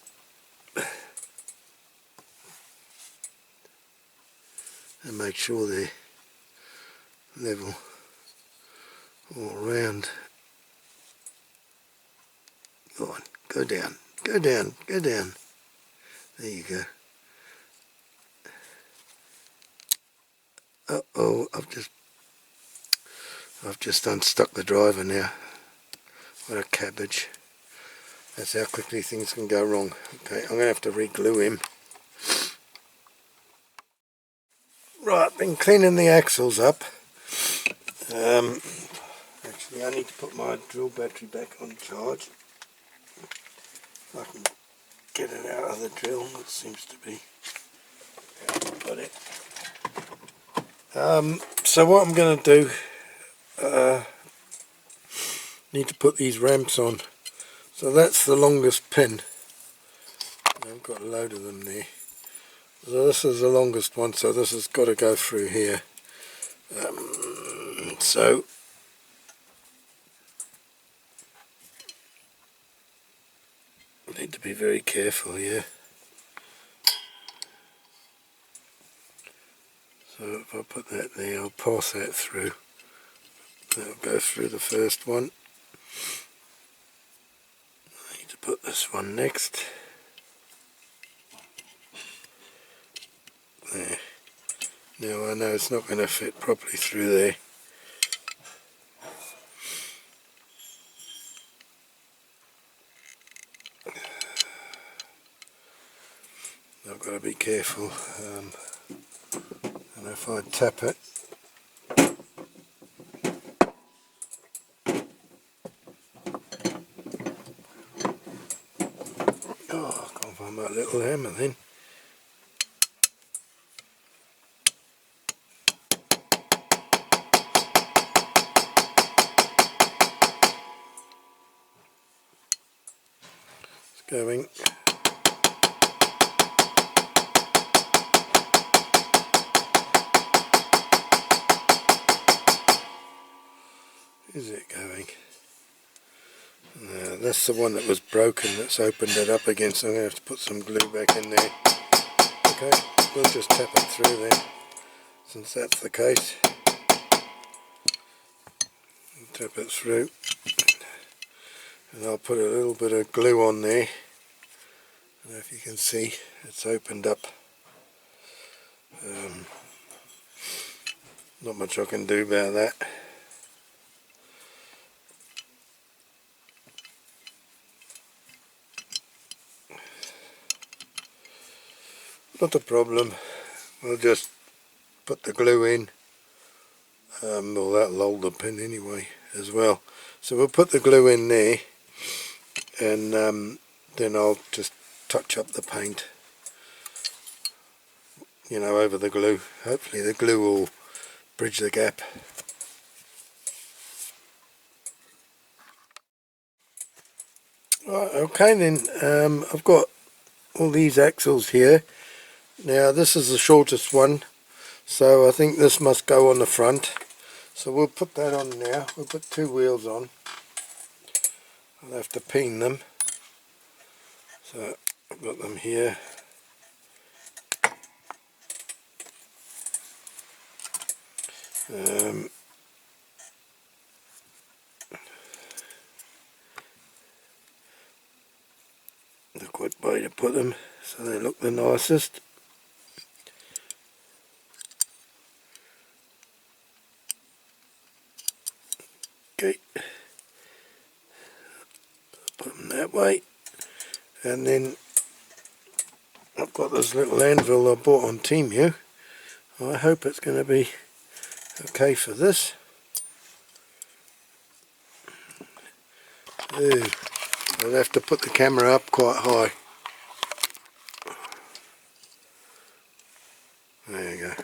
And make sure they're level all round. Go on, go down, go down, go down. There you go. Uh-oh, I've just unstuck the driver now. What a cabbage. That's how quickly things can go wrong. Okay, I'm going to have to re-glue him. Right, been cleaning the axles up. Actually, I need to put my drill battery back on charge. If I can get it out of the drill, it seems to be. Got it. So what I'm going to do, need to put these ramps on. So that's the longest pin. I've got a load of them there. So this is the longest one, so this has got to go through here. So I need to be very careful here. So if I put that there, I'll pass that through. That'll go through the first one. I need to put this one next. There. Now I know it's not going to fit properly through there. I've got to be careful, and if I tap it, oh, I can't find my little hammer then. It's going. Is it going? No, that's the one that was broken, that's opened it up again, so I'm going to have to put some glue back in there. Okay, we'll just tap it through there. since that's the case, tap it through, and I'll put a little bit of glue on there. I don't know if you can see it's opened up. Not much I can do about that. Not a problem, we'll just put the glue in. Well, that'll hold the pin anyway as well. So we'll put the glue in there, and then I'll just touch up the paint, you know, over the glue. Hopefully the glue will bridge the gap. Right, okay then, I've got all these axles here. Now this is the shortest one, so I think this must go on the front. So we'll put that on now. We'll put two wheels on. I'll have to peen them. So I've got them here. The good way to put them so they look the nicest. Okay, put them that way, and then I've got this little anvil I bought on Temu. I hope it's going to be okay for this. Ooh, I'll have to put the camera up quite high. There you go.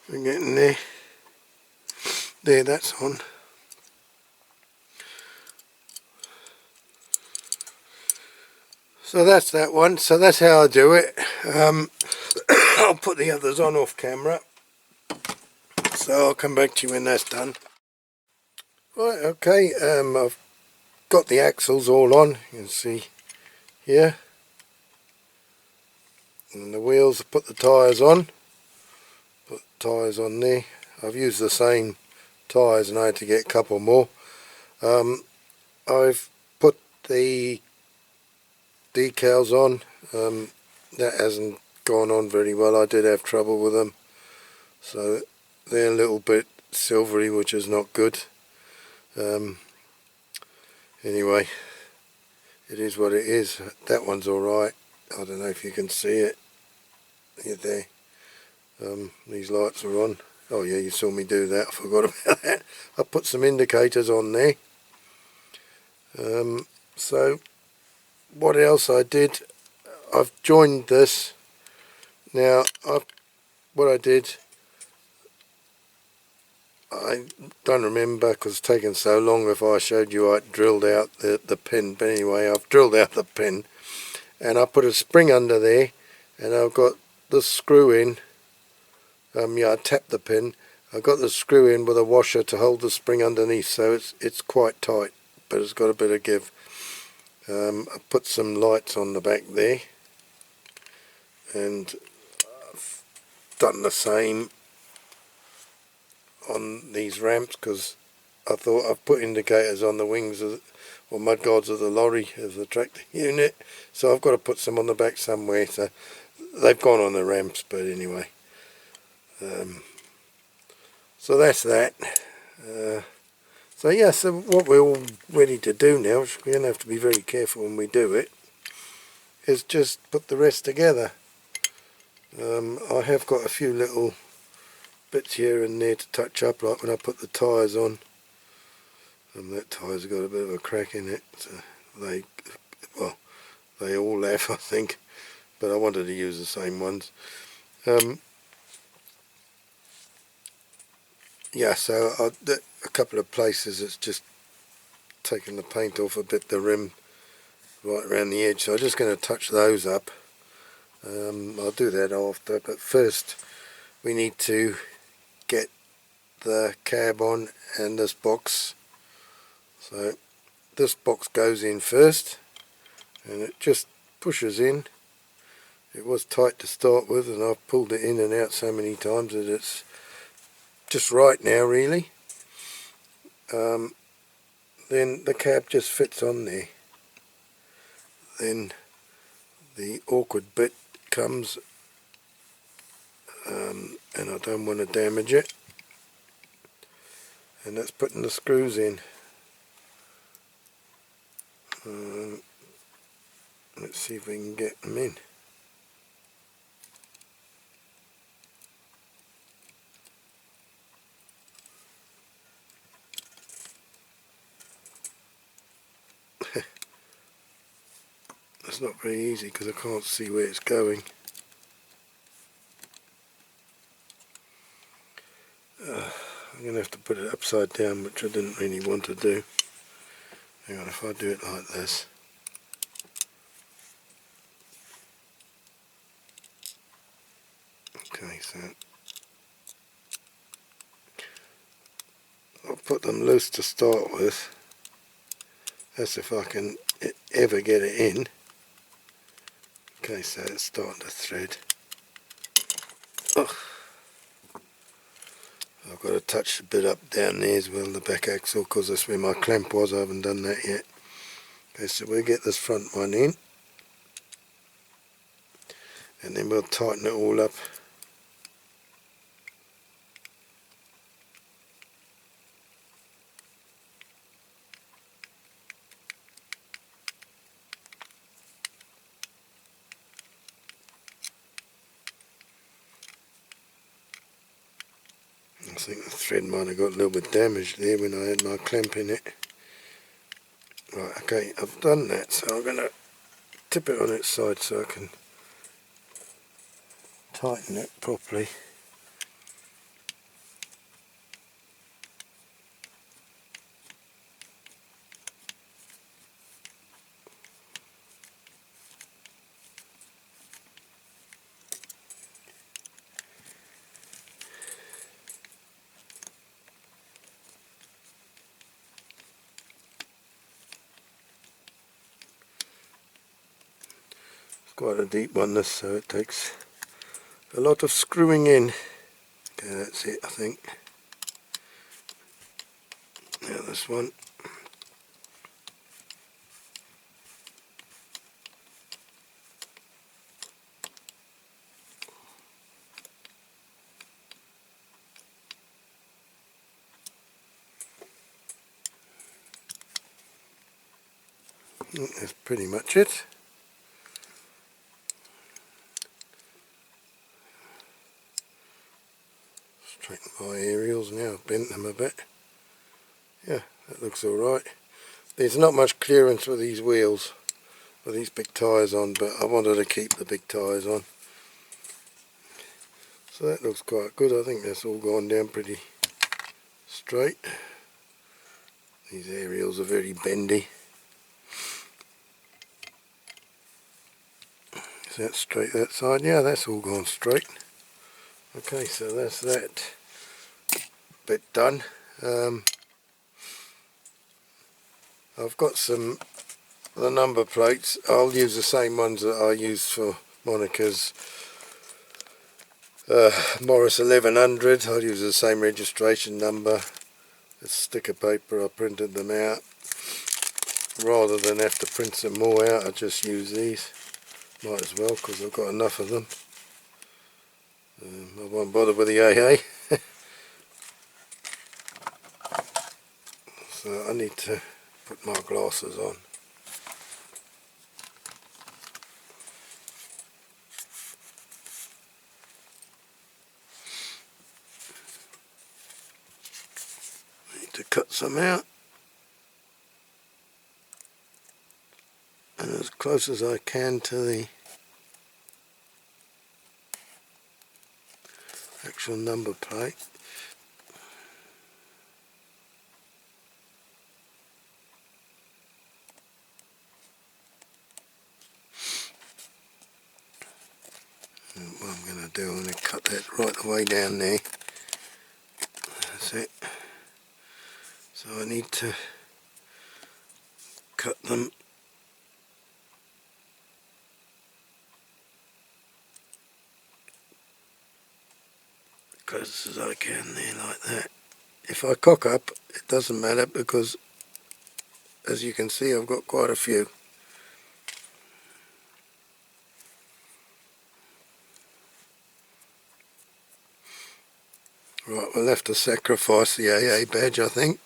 We're getting there. There, that's on. So that's that one. So that's how I do it. I'll put the others on off camera. So I'll come back to you when that's done. Right, okay. I've got the axles all on. You can see here. And the wheels, put the tyres on. Put the tyres on there. I've used the same tyres and I had to get a couple more. I've put the decals on. That hasn't gone on very well. I did have trouble with them. So they're a little bit silvery, which is not good. Anyway, it is what it is. That one's alright. I don't know if you can see it. You're there. These lights are on. Oh yeah, you saw me do that. I forgot about that. I put some indicators on there. So what else I did, I've joined this. Now what I did, I don't remember because it's taken so long. If I showed you, I drilled out the pin, but anyway, I've drilled out the pin and I put a spring under there, and I've got this screw in. Yeah, I tapped the pin. I've got the screw in with a washer to hold the spring underneath, so it's quite tight, but it's got a bit of give. I put some lights on the back there, and I've done the same on these ramps because I thought I've put indicators on the wings or mudguards of the lorry as the tractor unit, so I've got to put some on the back somewhere. So they've gone on the ramps, but anyway. So that's that. So yeah, so what we're all ready to do now, which we're going to have to be very careful when we do it, is just put the rest together. I have got a few little bits here and there to touch up, like when I put the tyres on. That tyre's got a bit of a crack in it, so they all have, I think, but I wanted to use the same ones. Yeah, so a couple of places it's just taken the paint off a bit, the rim right around the edge, so I'm just going to touch those up. I'll do that after, but first we need to get the cab on and this box. So this box goes in first and it just pushes in. It was tight to start with and I've pulled it in and out so many times that it's just right now really. Then the cab just fits on there. Then the awkward bit comes, and I don't want to damage it, and that's putting the screws in. Let's see if we can get them in. It's not very easy because I can't see where it's going. I'm going to have to put it upside down, which I didn't really want to do. Hang on, if I do it like this. Okay, so I'll put them loose to start with. That's if I can ever get it in. Okay, so it's starting to thread. Oh. I've got to touch a bit up down there as well, the back axle, because that's where my clamp was. I haven't done that yet. Okay, so we'll get this front one in, and then we'll tighten it all up. I think the thread might have got a little bit damaged there when I had my clamp in it. Right, okay, I've done that, so I'm going to tip it on its side so I can tighten it properly. Quite a deep one this, so it takes a lot of screwing in. Okay, that's it I think. Now this one. That's pretty much it. Straighten my aerials now, I've bent them a bit. Yeah, that looks alright. There's not much clearance with these wheels, with these big tyres on, but I wanted to keep the big tyres on. So that looks quite good. I think that's all gone down pretty straight. These aerials are very bendy. Is that straight that side? Yeah, that's all gone straight. Okay, so that's that bit done. I've got the number plates. I'll use the same ones that I used for Monica's Morris 1100. I'll use the same registration number. It's sticker paper, I printed them out. Rather than have to print some more out, I just use these. Might as well, because I've got enough of them. I won't bother with the AA. So I need to put my glasses on. Need to cut some out. And as close as I can to the actual number plate. And what I'm going to do, I'm going to cut that right the way down there. That's it. So I need to cut them close as I can there, like that. If I cock up, it doesn't matter because, as you can see, I've got quite a few. Right, we'll have to sacrifice the AA badge, I think.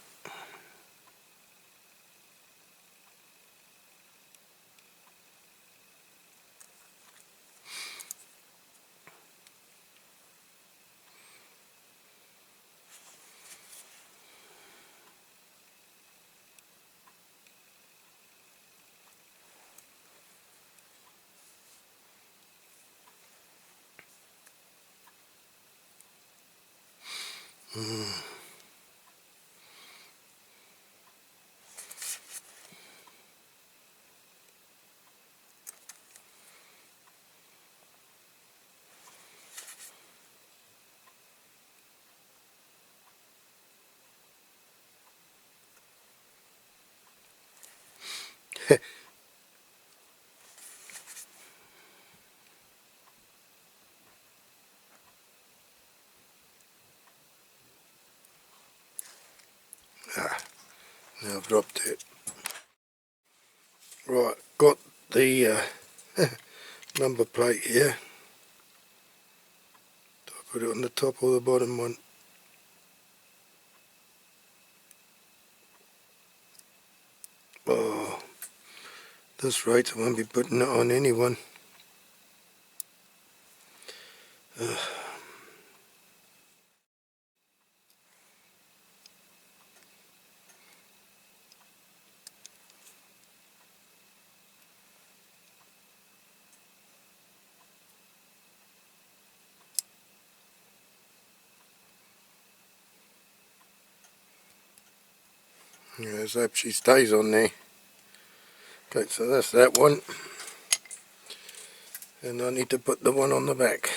Now I've dropped it. Right, got the number plate here. Do I put it on the top or the bottom one? Oh, this rate I won't be putting it on anyone. Yeah, let's hope she stays on there. Okay, so that's that one. And I need to put the one on the back,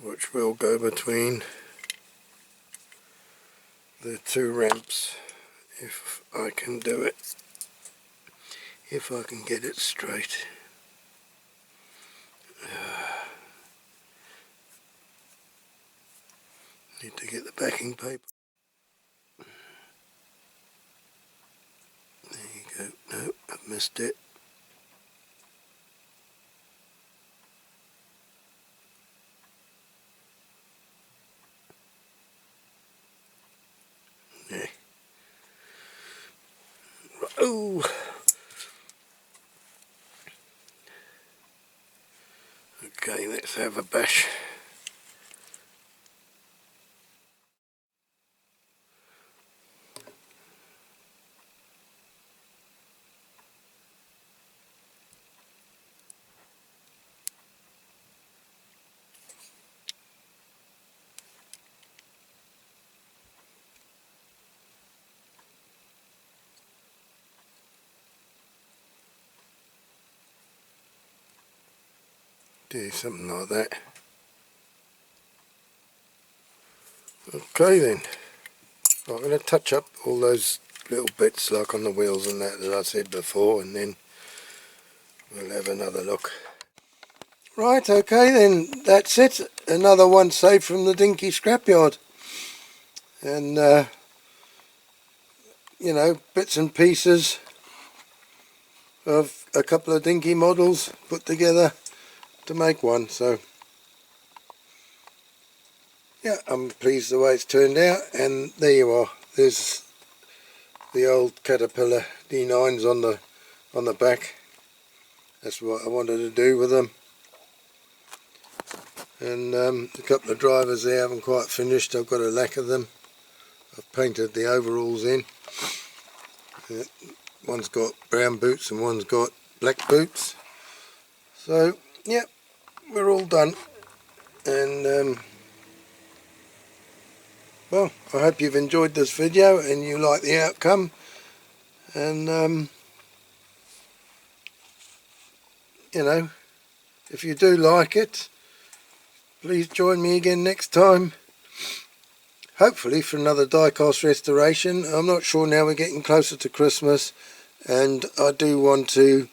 which will go between the two ramps, if I can do it. If I can get it straight. Need to get the backing paper. There you go. No, I've missed it. Yeah. Oh. Okay, let's have a bash. Do something like that. Okay then. I'm going to touch up all those little bits like on the wheels and that I said before, and then we'll have another look. Right, okay then, that's it. Another one saved from the Dinky scrapyard. And you know, bits and pieces of a couple of Dinky models put together to make one. So yeah, I'm pleased the way it's turned out. And there you are. There's the old Caterpillar D9s on the back. That's what I wanted to do with them. And a couple of drivers there haven't quite finished. I've got a lack of them. I've painted the overalls in. One's got brown boots and one's got black boots. So yeah, we're all done. And well, I hope you've enjoyed this video and you like the outcome. And you know, if you do like it, please join me again next time, hopefully for another die-cast restoration. I'm not sure now, we're getting closer to Christmas, and I do want to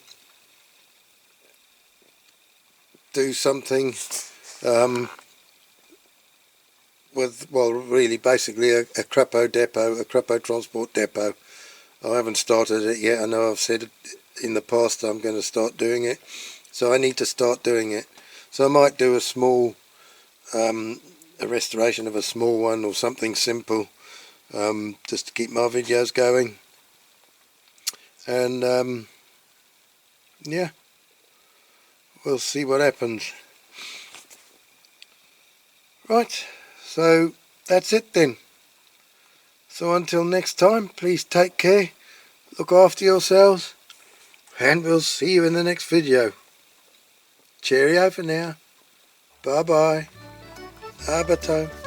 do something with, well, really basically a CRAPAUD depot, a CRAPAUD transport depot. I haven't started it yet. I know I've said in the past I'm going to start doing it, so I need to start doing it. So I might do a small a restoration of a small one or something simple, just to keep my videos going. And yeah, we'll see what happens. Right, so that's it then. So until next time, please take care, look after yourselves, and we'll see you in the next video. Cheerio for now. Bye bye. Abato.